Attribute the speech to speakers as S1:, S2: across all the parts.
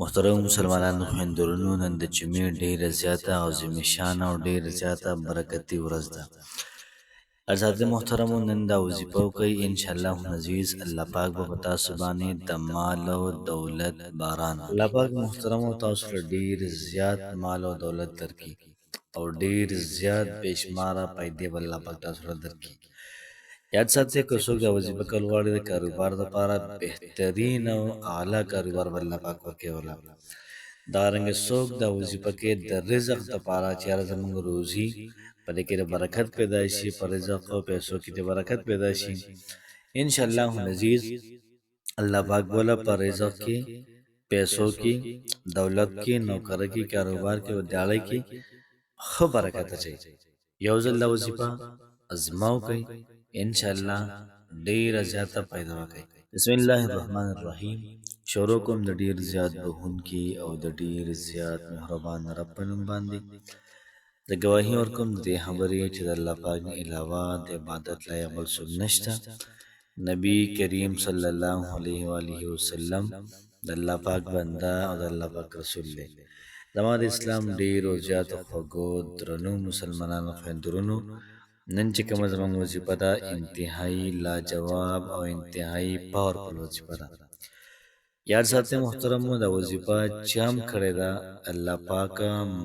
S1: محترم مسلمانانو خویندورونو، نن د جمعې ډیره زیاته او عظیمه شانه او ډیره زیاته برکتي ورځ ده. حضرت محترمو، نن دا وظیفه وکئ، انشاءالله عزیز الله پاک به په تاسو باندې د مال او دولت باران وکړي. الله پاک محترمو تاسو ته ډیر زیات مال او دولت درکړي او ډیر زیات بېشماره پیدې به الله پاک تاسو ته درکړي. یاد ساتئ، که څوک دا وظیفه کول غواړي د کاروبار دپاره بهترین او اعلی کاروبار به الله پاک ورکوي ولا. دارنګه څوک دا وظیفه کوي د رزق دپاره چې یاره زموږ روزي په دې کې د برکت پیدا شي، په رزق او پیسو کې د برکت پیدا شي. انشاءالله العزیز الله پاک بوله په رزق کې، پیسو کې، دولت کې، نوکرۍ کې، کاروبار کې، ودیاړۍ کې ښه برکت اچوي. یو ځل دا وظیفه ازما وکئ، انشاءالله ډیره زیاته پیدا وکړي. بسم الله الرحمن الرحیم. شروع کوم د ډیر زیات بخښونکي او د ډیر زیات مهربان رب په نوم باندې. د ګواهي ورکوم د دې خبرې چې د الله پاک نه علاوه د عبادت لایق بل څوک نشته. نبی کریم صلی الله علیه و آله وسلم د الله پاک بنده او د الله پاک رسول دی. زما د اسلام ډیرو زیاتو خوږو درنو مسلمانانو خویندورونو، نن چې کومه زموږ وظیفه ده انتهایی لاجواب او انتهایی پاورفل وظیفه ده. یاد ساتئ محترمو، دا وظیفه چې هم کړې ده الله پاک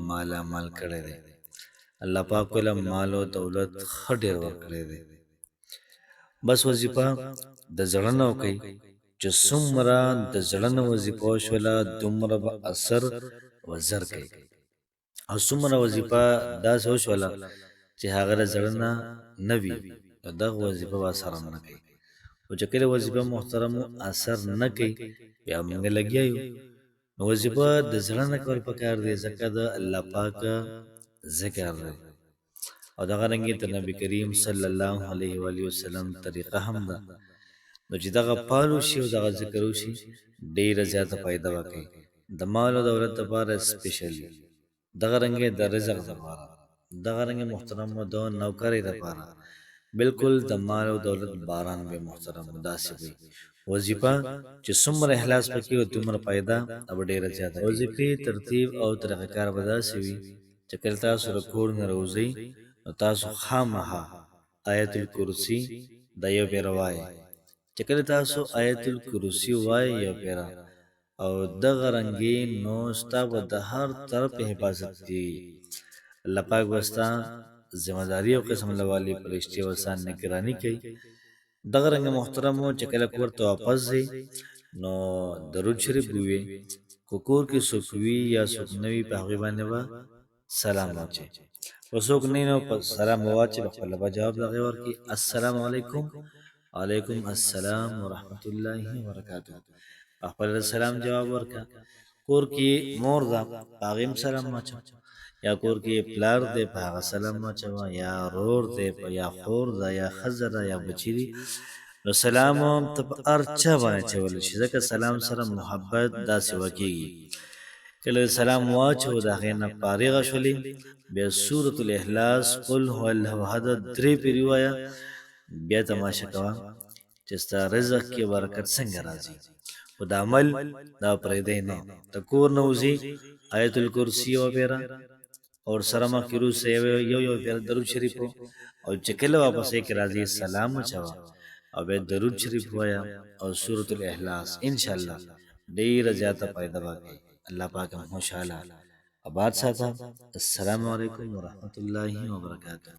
S1: مالا مال کړی دی. الله پاک ویله مال او دولت ښه ډېر ورکړی دی. بس وظیفه د زړه نه وکئ، چې څومره د زړه نه وظیفه وشوله دومره به اثر وزر کوي، او څومره وظیفه داسې وشوله چې هغه د زړه نه وي نو دغه وظیفه به اثر هم نه کوي. خو چې کله وظیفه محترمو اثر نه کوي بیا موږ لګیا یو. نو وظیفه د زړه نه کول پکار دی، ځکه د الله پاک ذکر دی او دغه رنګې د نبي کریم صلی الله علیه و آله وسلم طریقه هم ده. نو چې دغه پال وشي او دغه ذکر وشي ډیره زیاته پیدا وکړي د مال او دولت دپاره، سپیشلي دغه رنګې د رزق دپاره، دغه رنګې محترم د نوکرۍ دپاره بالکل د مال او دولت باران به محترم داسې وي. وظیفه چې څومره اخلاص پکې او دومره پیدا او ډیره زیاته. وظیفې ترتیب او طریقه کار به داسې وي چې کله تاسو د کور نه راوځئ نو تاسو خامخا آیت الکرسي د یو پیره وایئ. چې کله تاسو آیت الکرسي وایئ یو پیره، او دغه رنګې نو ستا به د هر طرف حفاظت دی. الله پاک به ستا ذمہداري او قسم لوالي فرشتې ورسان نگراني کوي. دغه رنګ محترمو چې کله کور ته واپس ځئ نو درود شریف ووایئ. که کور کې څوک وي یا څوک نه وي په هغوی باندې به سلام واچوئ. که څوک نه وي نو په سلام به واچوئ، په خپله به جواب د هغې ورکړي السلام علیکم، وعلیکم السلام ورحمة الله وبرکاته. په خپله د سلام جواب ورکړه. کور کې مور ده په هغې هم سلام واچوه، یا کور کې پلار دی په هغه سلام واچوه، یا رور دی یا خور ده یا ښځه ده یا بچي دي، نو سلام هم ته په هر چا باندې اچولی شي، ځکه سلام سره محبت داسې وکېږي. کله سلام واچوه د هغې نه فارغه شولې بیا سورة الاخلاص قل هو الله احد 3 پیرې ووایه، بیا تماشه کوه چې ستا رزق کې برکت څنګه راځي. خو د عمل دا پرېږدی نه، د کور نه وځې آیت الکرسي وپېره اور سره مخکې وروسته یو پیره درود شریف، او چې کله واپسې کې راځي سلام اچوه او بیا درود شریف ووایه او سورة الاخلاص. انشاءالله ډېره زیاته پیدا به کوي. الله پاک هم خوشحاله آباد ساته. السلام علیکم ورحمة الله وبرکاته.